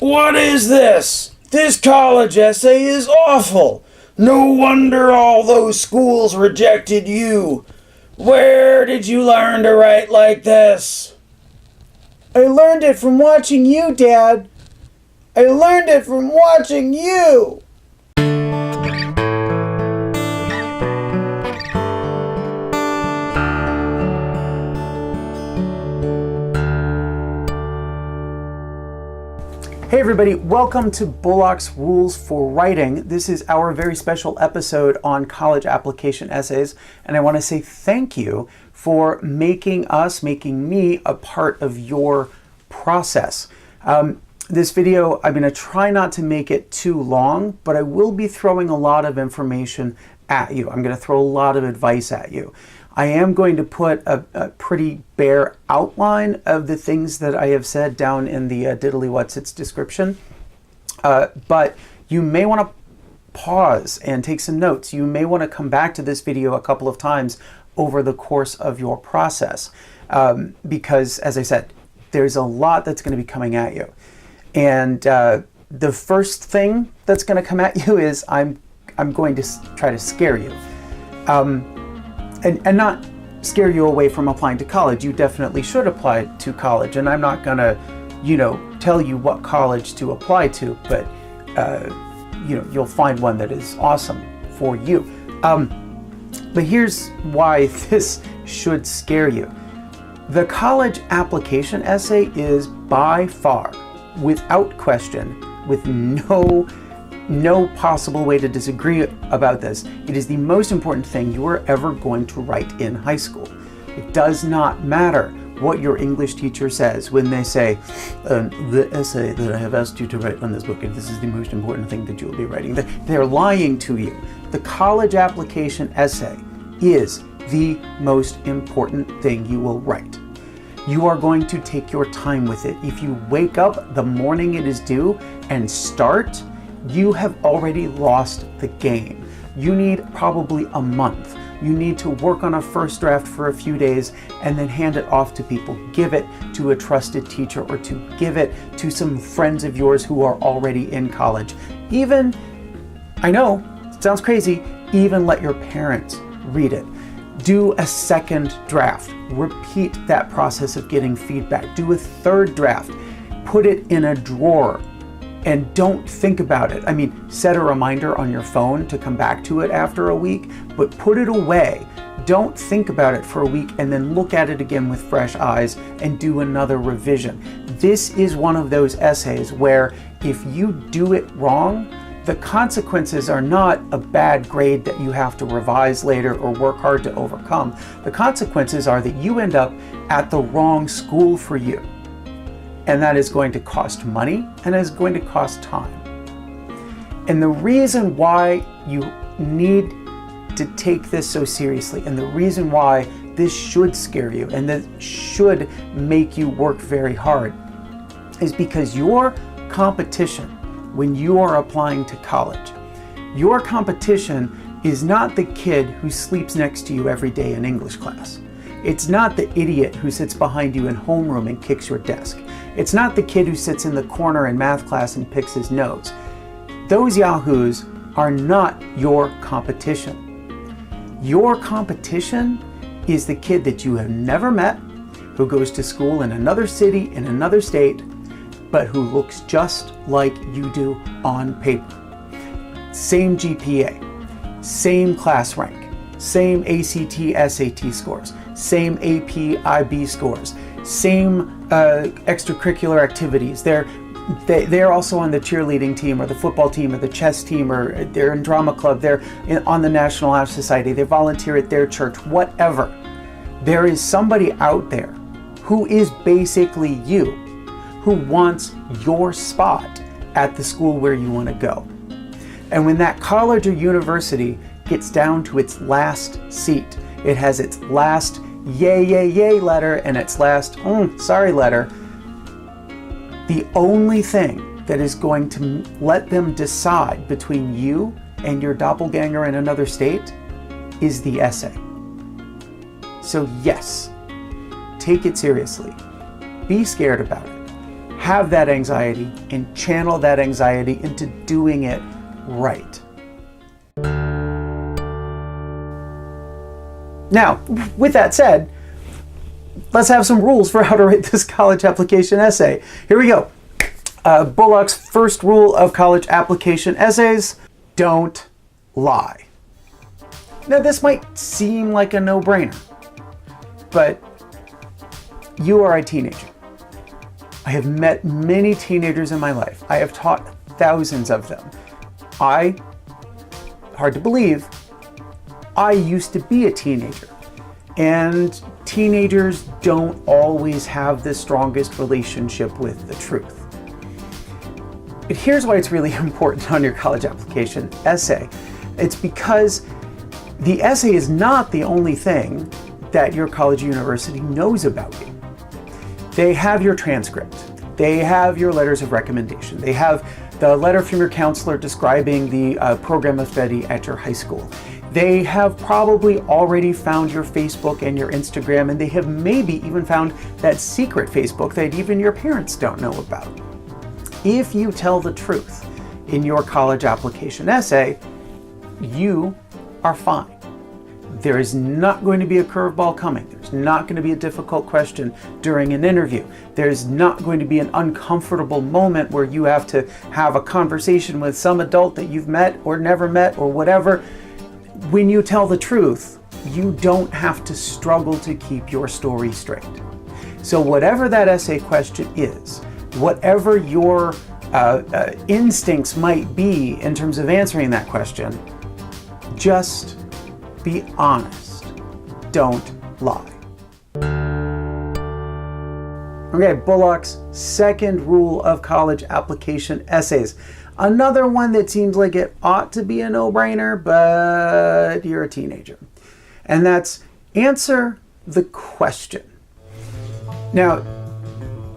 What is this? This college essay is awful. No wonder all those schools rejected you. Where did you learn to write like this? I learned it from watching you, Dad. I learned it from watching you. Hey everybody, welcome to Bullock's Rules for Writing. This is our very special episode on college application essays, and I want to say thank you for making me a part of your process. This video, I'm going to try not to make it too long, but I will be throwing a lot of information at you. I'm going to throw a lot of advice at you. I am going to put a pretty bare outline of the things that I have said down in the diddly what's its description, but you may want to pause and take some notes. You may want to come back to this video a couple of times over the course of your process, because, as I said, there's a lot that's going to be coming at you. And the first thing that's going to come at you is I'm going to try to scare you. And not scare you away from applying to college. You definitely should apply to college, and I'm not gonna, tell you what college to apply to, but you'll find one that is awesome for you. But here's why this should scare you. The college application essay is by far, without question, with no possible way to disagree about this, it is the most important thing you are ever going to write in high school. It does not matter what your English teacher says when they say, the essay that I have asked you to write on this book, and this is the most important thing that you will be writing. They're lying to you. The college application essay is the most important thing you will write. You are going to take your time with it. If you wake up the morning it is due and start, you have already lost the game. You need probably a month. You need to work on a first draft for a few days and then hand it off to people. Give it to a trusted teacher or to give it to some friends of yours who are already in college. Even, I know, it sounds crazy, even let your parents read it. Do a second draft. Repeat that process of getting feedback. Do a third draft. Put it in a drawer. And don't think about it. I mean, set a reminder on your phone to come back to it after a week, but put it away. Don't think about it for a week and then look at it again with fresh eyes and do another revision. This is one of those essays where if you do it wrong, the consequences are not a bad grade that you have to revise later or work hard to overcome. The consequences are that you end up at the wrong school for you. And that is going to cost money and is going to cost time. And the reason why you need to take this so seriously, and the reason why this should scare you and that should make you work very hard, is because your competition when you are applying to college, your competition is not the kid who sleeps next to you every day in English class. It's not the idiot who sits behind you in homeroom and kicks your desk. It's not the kid who sits in the corner in math class and picks his nose. Those yahoos are not your competition. Your competition is the kid that you have never met, who goes to school in another city, in another state, but who looks just like you do on paper. Same GPA, same class rank, same ACT, SAT scores, same AP, IB scores, same extracurricular activities. They're also on the cheerleading team or the football team or the chess team, or they're in drama club, they're on the National Honor Society, they volunteer at their church, whatever. There is somebody out there who is basically you, who wants your spot at the school where you want to go. And when that college or university gets down to its last seat, it has its last yay, yay, yay letter and its last sorry letter, the only thing that is going to let them decide between you and your doppelganger in another state is the essay. So yes, take it seriously. Be scared about it. have that anxiety and channel that anxiety into doing it right. Now, with that said, let's have some rules for how to write this college application essay. Here we go. Bullock's first rule of college application essays: don't lie. Now, this might seem like a no-brainer, but you are a teenager. I have met many teenagers in my life. I have taught thousands of them. Hard to believe, I used to be a teenager. And teenagers don't always have the strongest relationship with the truth. But here's why it's really important on your college application essay. It's because the essay is not the only thing that your college or university knows about you. They have your transcript. They have your letters of recommendation. They have the letter from your counselor describing the program of study at your high school. They have probably already found your Facebook and your Instagram, and they have maybe even found that secret Facebook that even your parents don't know about. If you tell the truth in your college application essay, you are fine. There is not going to be a curveball coming. There's not going to be a difficult question during an interview. There's not going to be an uncomfortable moment where you have to have a conversation with some adult that you've met or never met or whatever. When you tell the truth, you don't have to struggle to keep your story straight. So whatever that essay question is, whatever your instincts might be in terms of answering that question, just be honest. Don't lie. Okay, Bullock's second rule of college application essays. Another one that seems like it ought to be a no-brainer, but you're a teenager. And that's answer the question. Now,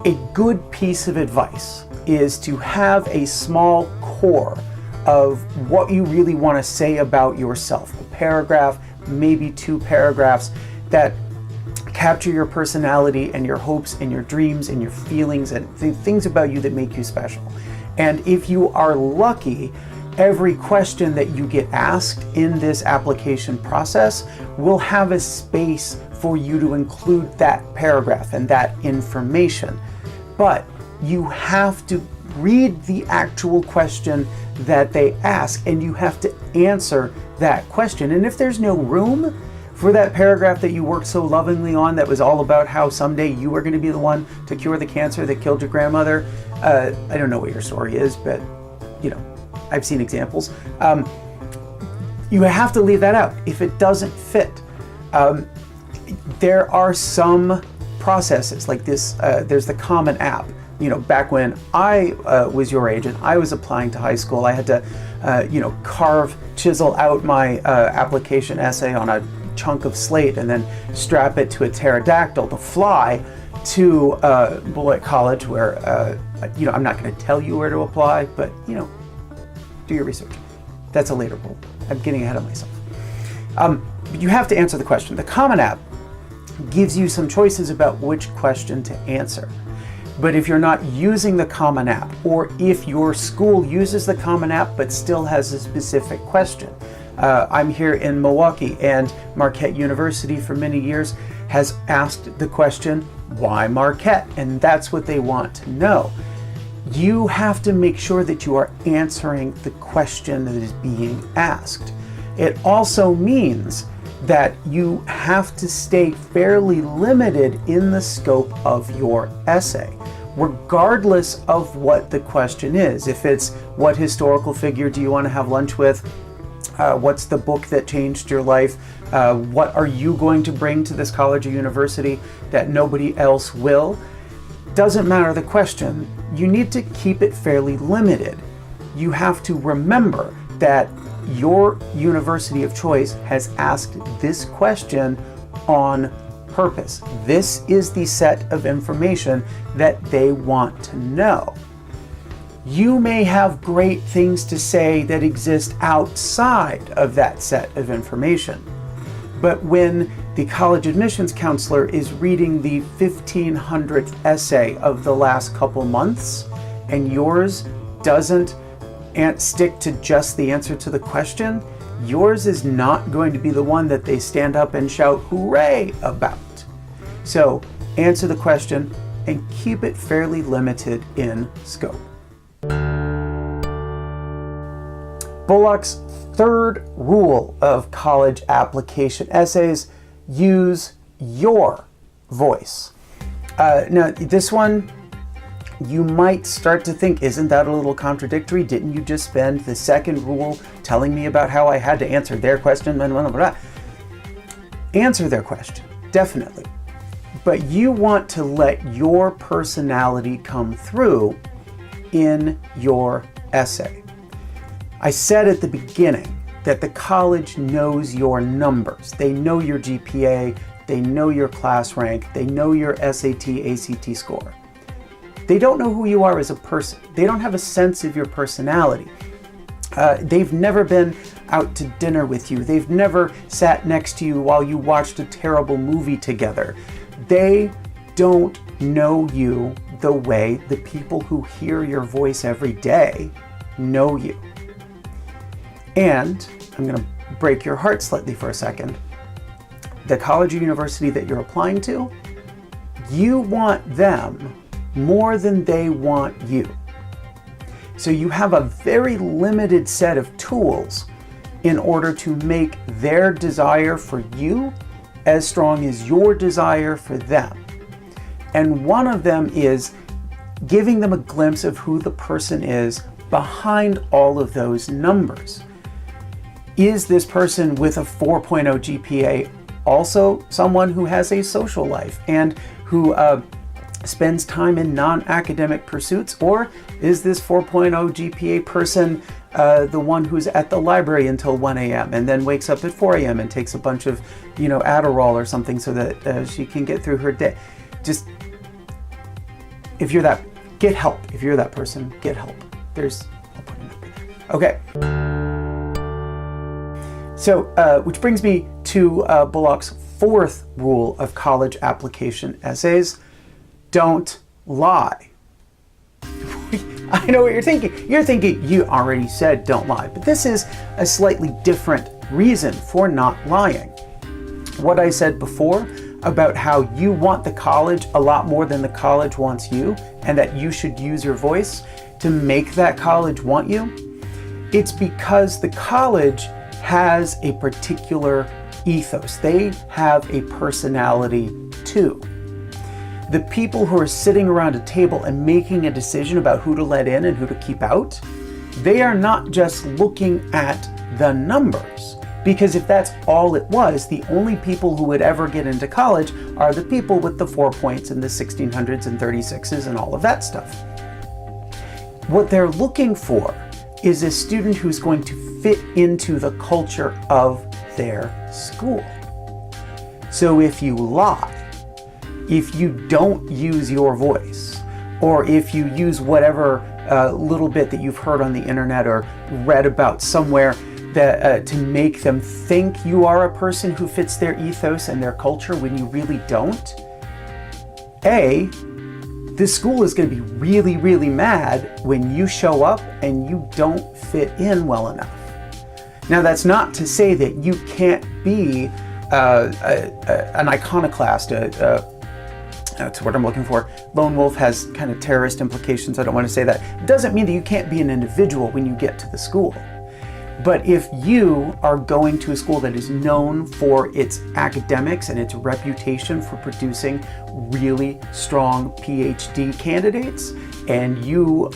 a good piece of advice is to have a small core of what you really want to say about yourself. A paragraph, maybe 2 paragraphs that capture your personality and your hopes and your dreams and your feelings and things about you that make you special. And if you are lucky, every question that you get asked in this application process will have a space for you to include that paragraph and that information. But you have to read the actual question that they ask, and you have to answer that question. And if there's no room for that paragraph that you worked so lovingly on that was all about how someday you were going to be the one to cure the cancer that killed your grandmother, I don't know what your story is, but I've seen examples. You have to leave that out if it doesn't fit. There are some processes like this. There's the Common App. Back when I was your age and I was applying to high school, I had to, chisel out my application essay on a chunk of slate and then strap it to a pterodactyl to fly to Bullock College, where I'm not going to tell you where to apply, but do your research. That's a later rule. I'm getting ahead of myself. But you have to answer the question. The Common App gives you some choices about which question to answer. But if you're not using the Common App, or if your school uses the Common App but still has a specific question, I'm here in Milwaukee, and Marquette University for many years has asked the question, why Marquette? And that's what they want to know. You have to make sure that you are answering the question that is being asked. It also means that you have to stay fairly limited in the scope of your essay, regardless of what the question is. If it's what historical figure do you want to have lunch with, what's the book that changed your life, what are you going to bring to this college or university that nobody else will, doesn't matter the question. You need to keep it fairly limited. You have to remember that your university of choice has asked this question on purpose. This is the set of information that they want to know. You may have great things to say that exist outside of that set of information, But when the college admissions counselor is reading the 1500th essay of the last couple months, and yours doesn't stick to just the answer to the question, yours is not going to be the one that they stand up and shout hooray about. So answer the question and keep it fairly limited in scope. Bullock's third rule of college application essays: use your voice. Now, this one, you might start to think, isn't that a little contradictory? Didn't you just spend the second rule telling me about how I had to answer their question? Blah, blah, blah. Answer their question, definitely. But you want to let your personality come through in your essay. I said at the beginning that the college knows your numbers. They know your GPA, they know your class rank, they know your SAT, ACT score. They don't know who you are as a person. They don't have a sense of your personality. They've never been out to dinner with you. They've never sat next to you while you watched a terrible movie together. They don't know you the way the people who hear your voice every day know you. And I'm going to break your heart slightly for a second. The college or university that you're applying to, you want them more than they want you. So you have a very limited set of tools in order to make their desire for you as strong as your desire for them. And one of them is giving them a glimpse of who the person is behind all of those numbers. Is this person with a 4.0 GPA also someone who has a social life and who spends time in non-academic pursuits? Or is this 4.0 GPA person the one who's at the library until 1 a.m. and then wakes up at 4 a.m. and takes a bunch of, Adderall or something so that she can get through her day? Just, if you're that, get help. If you're that person, get help. I'll put a number there. Okay. So, which brings me to Bullock's fourth rule of college application essays: don't lie. I know what you're thinking. You're thinking, you already said don't lie, but this is a slightly different reason for not lying. What I said before about how you want the college a lot more than the college wants you, and that you should use your voice to make that college want you, it's because the college has a particular ethos. They have a personality too. The people who are sitting around a table and making a decision about who to let in and who to keep out, they are not just looking at the numbers. Because if that's all it was, the only people who would ever get into college are the people with the 4 points and the 1600s and 36s and all of that stuff. What they're looking for is a student who's going to fit into the culture of their school. So if you lie, if you don't use your voice, or if you use whatever little bit that you've heard on the internet or read about somewhere that to make them think you are a person who fits their ethos and their culture when you really don't, this school is going to be really, really mad when you show up and you don't fit in well enough. Now, that's not to say that you can't be an iconoclast, that's what I'm looking for. Lone wolf has kind of terrorist implications. I don't want to say that. It doesn't mean that you can't be an individual when you get to the school. But if you are going to a school that is known for its academics and its reputation for producing really strong PhD candidates, and you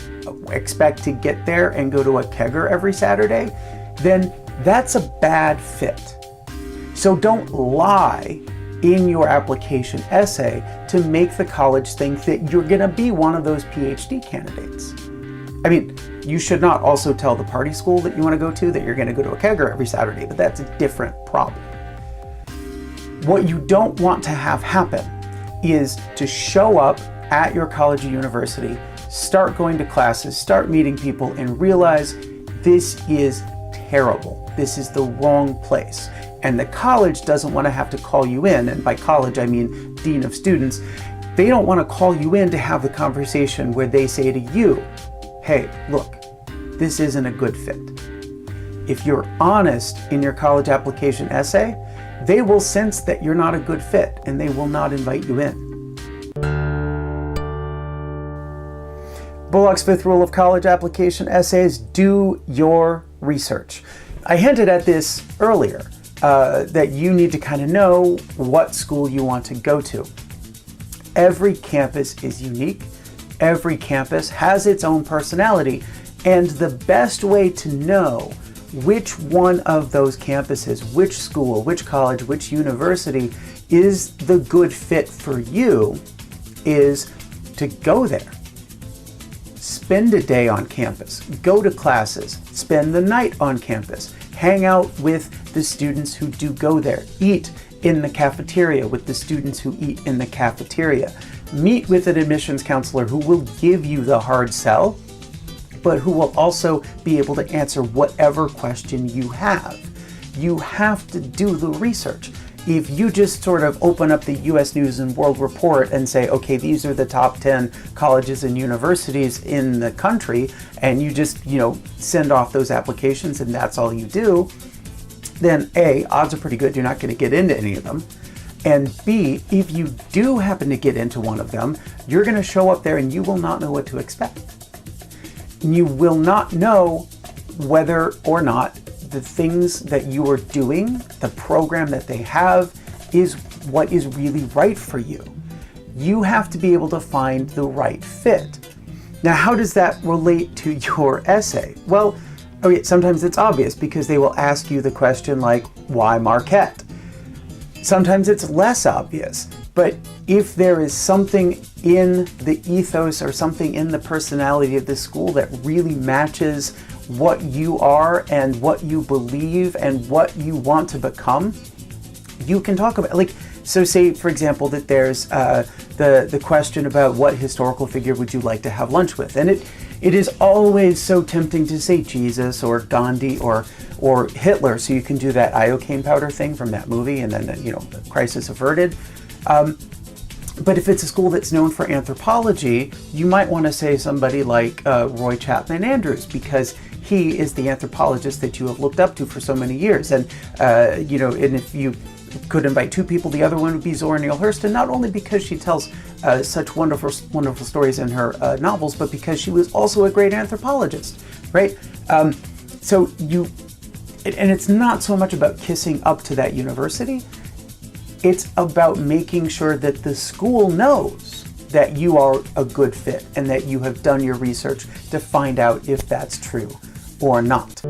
expect to get there and go to a kegger every Saturday, then that's a bad fit. So don't lie in your application essay to make the college think that you're going to be one of those PhD candidates. I mean, you should not also tell the party school that you want to go to that you're going to go to a kegger every Saturday, but that's a different problem. What you don't want to have happen is to show up at your college or university, start going to classes, start meeting people, and realize this is terrible. This is the wrong place. And the college doesn't want to have to call you in, and by college I mean dean of students. They don't want to call you in to have the conversation where they say to you, hey, look, this isn't a good fit. If you're honest in your college application essay, they will sense that you're not a good fit and they will not invite you in. Bullock's fifth rule of college application essays: do your research. I hinted at this earlier, that you need to kind of know what school you want to go to. Every campus is unique. Every campus has its own personality, and the best way to know which one of those campuses, which school, which college, which university is the good fit for you is to go there. Spend a day on campus, go to classes, spend the night on campus, hang out with the students who do go there, eat in the cafeteria with the students who eat in the cafeteria, meet with an admissions counselor who will give you the hard sell, but who will also be able to answer whatever question you have. You have to do the research. If you just sort of open up the US News and World Report and say, okay, these are the top 10 colleges and universities in the country, and you just, send off those applications and that's all you do, then A, odds are pretty good you're not going to get into any of them. And B, if you do happen to get into one of them, you're going to show up there and you will not know what to expect. You will not know whether or not the things that you are doing, the program that they have, is what is really right for you. You have to be able to find the right fit. Now, how does that relate to your essay? Well, okay, sometimes it's obvious because they will ask you the question like, why Marquette? Sometimes it's less obvious, but if there is something in the ethos or something in the personality of the school that really matches what you are and what you believe and what you want to become, you can talk about it. So say, for example, that there's the question about what historical figure would you like to have lunch with, and it is always so tempting to say Jesus or Gandhi or Hitler, so you can do that iocane powder thing from that movie, and then the crisis averted. But if it's a school that's known for anthropology, you might want to say somebody like Roy Chapman Andrews, because he is the anthropologist that you have looked up to for so many years. And and if you could invite two people, the other one would be Zora Neale Hurston, not only because she tells such wonderful stories in her novels, but because she was also a great anthropologist, right? And it's not so much about kissing up to that university. It's about making sure that the school knows that you are a good fit and that you have done your research to find out if that's true or not.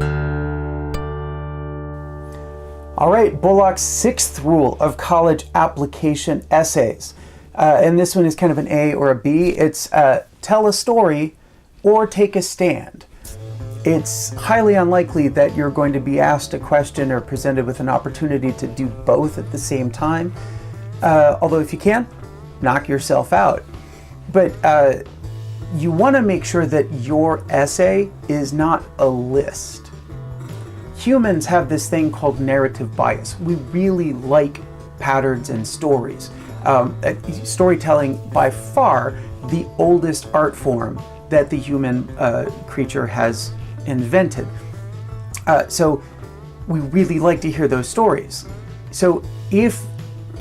All right, Bullock's sixth rule of college application essays. And this one is kind of an A or a B. It's tell a story or take a stand. It's highly unlikely that you're going to be asked a question or presented with an opportunity to do both at the same time. Although if you can, knock yourself out. But you want to make sure that your essay is not a list. Humans have this thing called narrative bias. We really like patterns and stories. Storytelling, by far, the oldest art form that the human creature has invented. So we really like to hear those stories. So if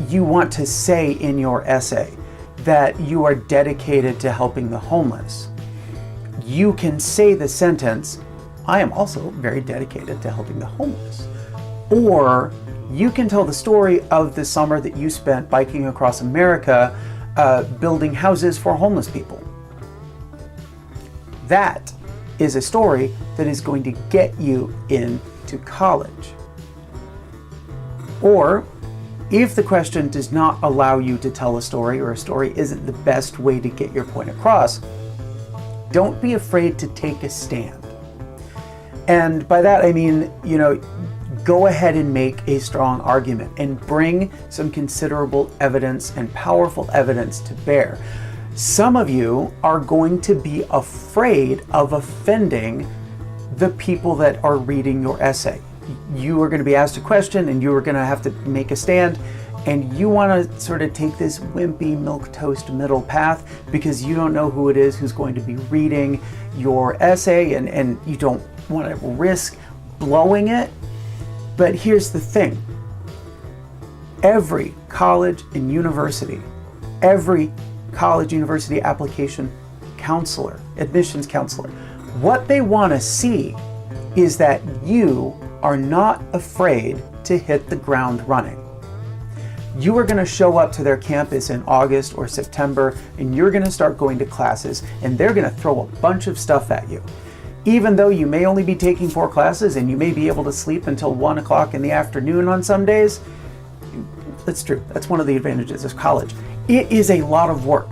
you want to say in your essay that you are dedicated to helping the homeless, you can say the sentence, I am also very dedicated to helping the homeless. Or you can tell the story of the summer that you spent biking across America, building houses for homeless people. That is a story that is going to get you into college. Or if the question does not allow you to tell a story, or a story isn't the best way to get your point across, don't be afraid to take a stand. And by that I mean, go ahead and make a strong argument and bring some considerable evidence and powerful evidence to bear. Some of you are going to be afraid of offending the people that are reading your essay. you are going to be asked a question and you are going to have to make a stand, and you want to sort of take this wimpy milquetoast middle path because you don't know who it is who's going to be reading your essay, and you don't want to risk blowing it. But here's the thing. Every college and university, every college university application counselor, admissions counselor, what they want to see is that you are not afraid to hit the ground running. You are going to show up to their campus in August or September, and you're going to start going to classes, and they're going to throw a bunch of stuff at you. Even though you may only be taking 4 classes and you may be able to sleep until 1 o'clock in the afternoon on some days, that's true. That's one of the advantages of college. It is a lot of work,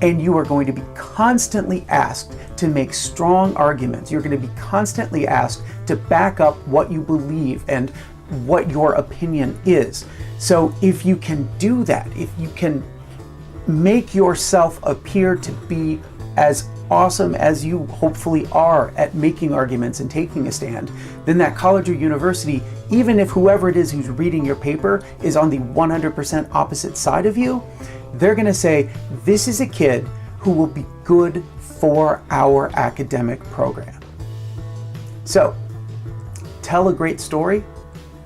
and you are going to be constantly asked to make strong arguments. You're going to be constantly asked to back up what you believe and what your opinion is. So if you can do that, if you can make yourself appear to be as awesome as you hopefully are at making arguments and taking a stand, then that college or university, even if whoever it is who's reading your paper is on the 100% opposite side of you, they're going to say, this is a kid who will be good for our academic program. So, tell a great story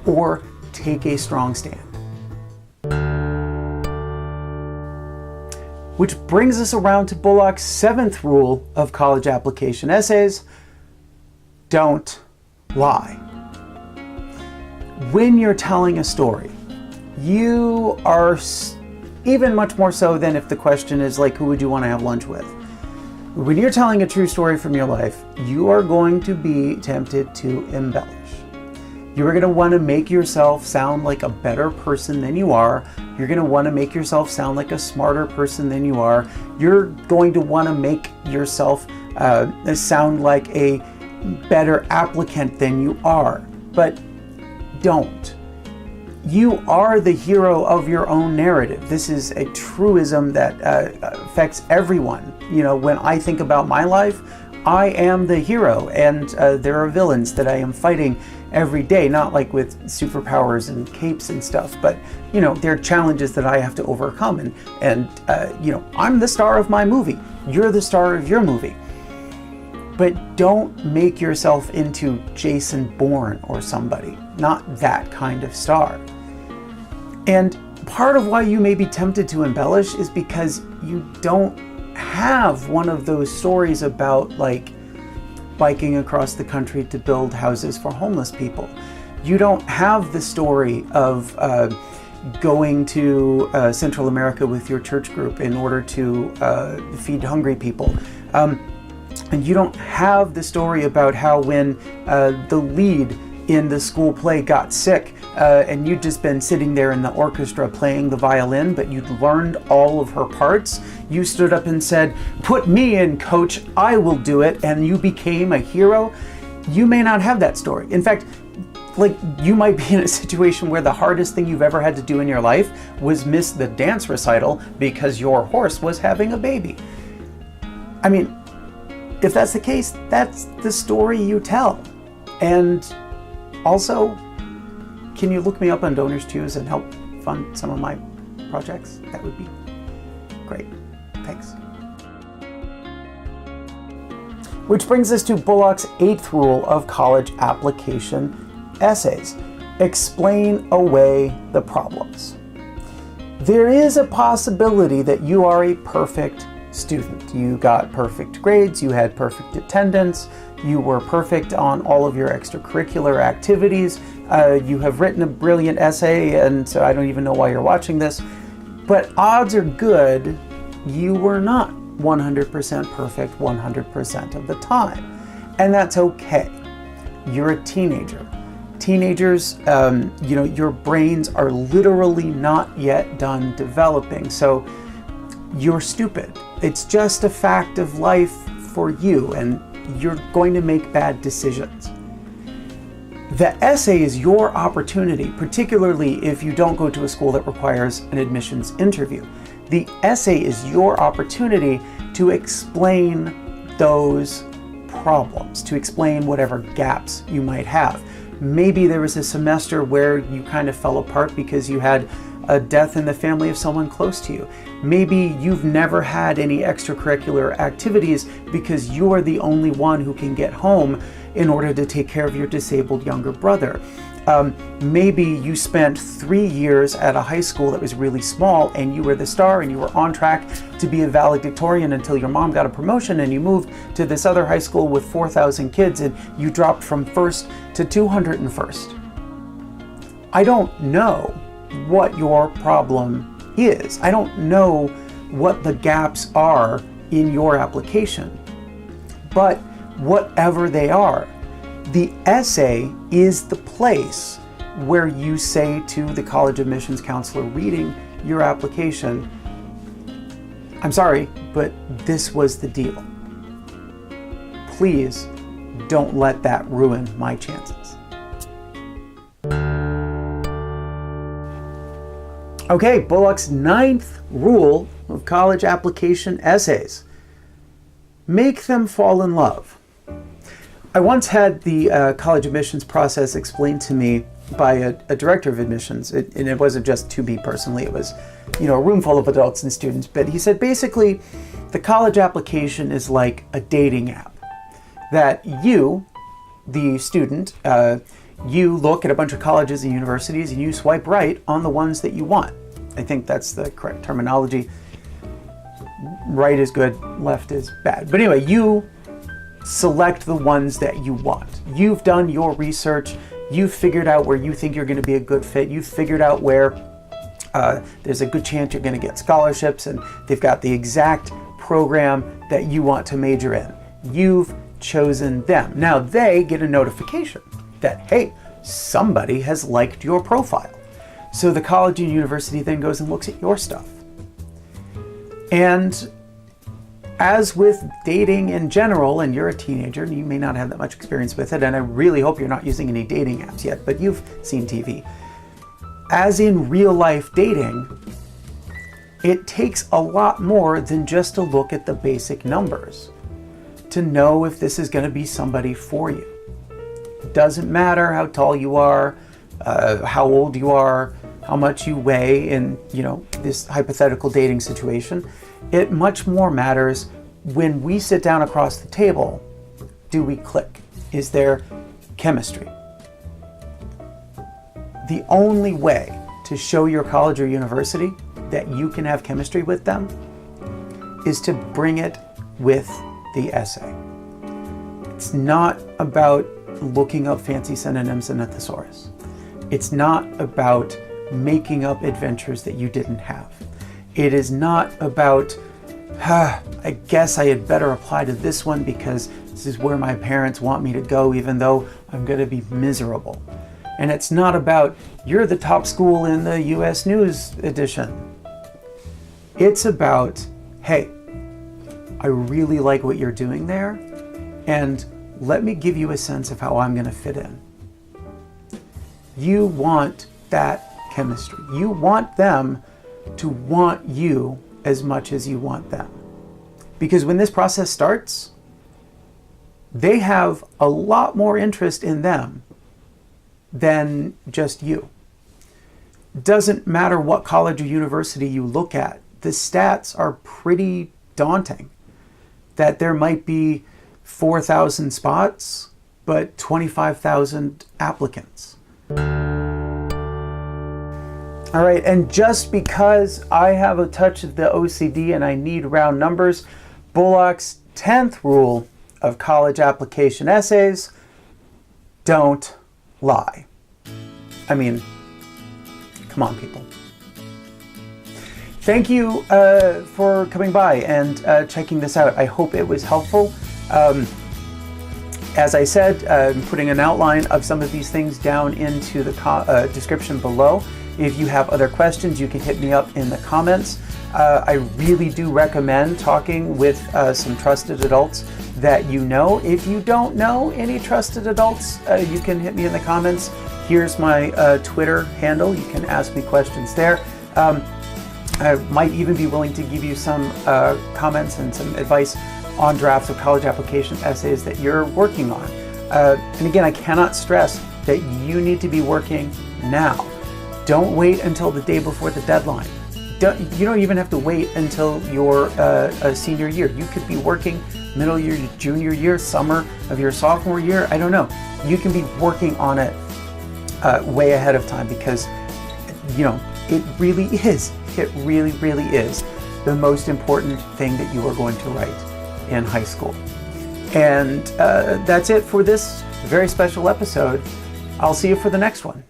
or take a strong stand. Which brings us around to Bullock's 7th rule of college application essays: don't lie. When you're telling a story, you are, even much more so than if the question is like, who would you want to have lunch with? When you're telling a true story from your life, you are going to be tempted to embellish. You're going to want to make yourself sound like a better person than you are. You're going to want to make yourself sound like a smarter person than you are. You're going to want to make yourself sound like a better applicant than you are. But don't. You are the hero of your own narrative. This is a truism that affects everyone. You know, when I think about my life, I am the hero, and there are villains that I am fighting every day, not like with superpowers and capes and stuff, but you know, there are challenges that I have to overcome, and you know, I'm the star of my movie. You're the star of your movie. But don't make yourself into Jason Bourne or somebody, not that kind of star. And part of why you may be tempted to embellish is because you don't have one of those stories about like biking across the country to build houses for homeless people. You don't have the story of going to Central America with your church group in order to feed hungry people. And you don't have the story about how when the lead in the school play got sick and you'd just been sitting there in the orchestra playing the violin, but you'd learned all of her parts. You stood up and said, "Put me in, coach, I will do it," and you became a hero. You may not have that story. In fact, like, you might be in a situation where the hardest thing you've ever had to do in your life was miss the dance recital because your horse was having a baby. I mean, if that's the case, that's the story you tell. And also, can you look me up on Donors Choose and help fund some of my projects? That would be great. Thanks. Which brings us to Bullock's 8th rule of college application essays: explain away the problems. There is a possibility that you are a perfect student. You got perfect grades, you had perfect attendance, you were perfect on all of your extracurricular activities, you have written a brilliant essay, and so I don't even know why you're watching this, but odds are good you were not 100% perfect 100% of the time. And that's okay. You're a teenager. Teenagers, you know, your brains are literally not yet done developing, so you're stupid. It's just a fact of life for you, and you're going to make bad decisions. The essay is your opportunity, particularly if you don't go to a school that requires an admissions interview. The essay is your opportunity to explain those problems, to explain whatever gaps you might have. Maybe there was a semester where you kind of fell apart because you had a death in the family of someone close to you. Maybe you've never had any extracurricular activities because you're the only one who can get home in order to take care of your disabled younger brother. Maybe you spent 3 years at a high school that was really small and you were the star and you were on track to be a valedictorian until your mom got a promotion and you moved to this other high school with 4,000 kids and you dropped from first to 201st. I don't know what your problem is. I don't know what the gaps are in your application, but whatever they are, the essay is the place where you say to the college admissions counselor reading your application, I'm sorry, but this was the deal. Please don't let that ruin my chances. Okay, Bullock's 9th rule of college application essays. Make them fall in love. I once had the college admissions process explained to me by a director of admissions, and it wasn't just to me personally, it was, a room full of adults and students, but he said basically the college application is like a dating app, that you, the student, you look at a bunch of colleges and universities and you swipe right on the ones that you want. I think that's the correct terminology. Right is good, left is bad. But anyway, you select the ones that you want. You've done your research. You've figured out where you think you're going to be a good fit. You've figured out where there's a good chance you're going to get scholarships and they've got the exact program that you want to major in. You've chosen them. Now they get a notification that, hey, somebody has liked your profile. So the college and university then goes and looks at your stuff. And as with dating in general, and you're a teenager and you may not have that much experience with it, and I really hope you're not using any dating apps yet, but you've seen TV. As in real life dating, it takes a lot more than just to look at the basic numbers to know if this is going to be somebody for you. It doesn't matter how tall you are, how old you are, how much you weigh in, this hypothetical dating situation. It much more matters when we sit down across the table, do we click? Is there chemistry? The only way to show your college or university that you can have chemistry with them is to bring it with the essay. It's not about looking up fancy synonyms in a thesaurus. It's not about making up adventures that you didn't have. It is not about, I guess I had better apply to this one because this is where my parents want me to go even though I'm going to be miserable. And it's not about, you're the top school in the US News edition. It's about, hey, I really like what you're doing there, and let me give you a sense of how I'm going to fit in. You want that chemistry. You want them to want you as much as you want them. Because when this process starts, they have a lot more interest in them than just you. Doesn't matter what college or university you look at, the stats are pretty daunting. That there might be 4,000 spots, but 25,000 applicants. All right, and just because I have a touch of the OCD and I need round numbers, Bullock's 10th rule of college application essays, don't lie. I mean, come on, people. Thank you for coming by and checking this out. I hope it was helpful. As I said, I'm putting an outline of some of these things down into the description below. If you have other questions, you can hit me up in the comments. I really do recommend talking with some trusted adults that you know. If you don't know any trusted adults, you can hit me in the comments. Here's my Twitter handle. You can ask me questions there. I might even be willing to give you some comments and some advice on drafts of college application essays that you're working on. And again, I cannot stress, that you need to be working now. Don't wait until the day before the deadline. You don't even have to wait until your senior year. You could be working middle year, junior year, summer of your sophomore year. I don't know. You can be working on it way ahead of time, because it really is the most important thing that you are going to write in high school. And that's it for this very special episode. I'll see you for the next one.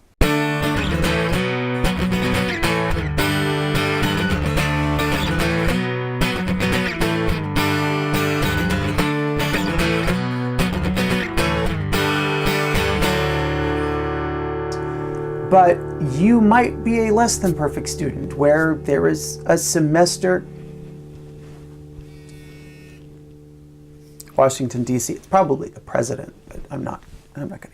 But you might be a less than perfect student where there is a semester. Washington, D.C. It's probably the president, but I'm not going to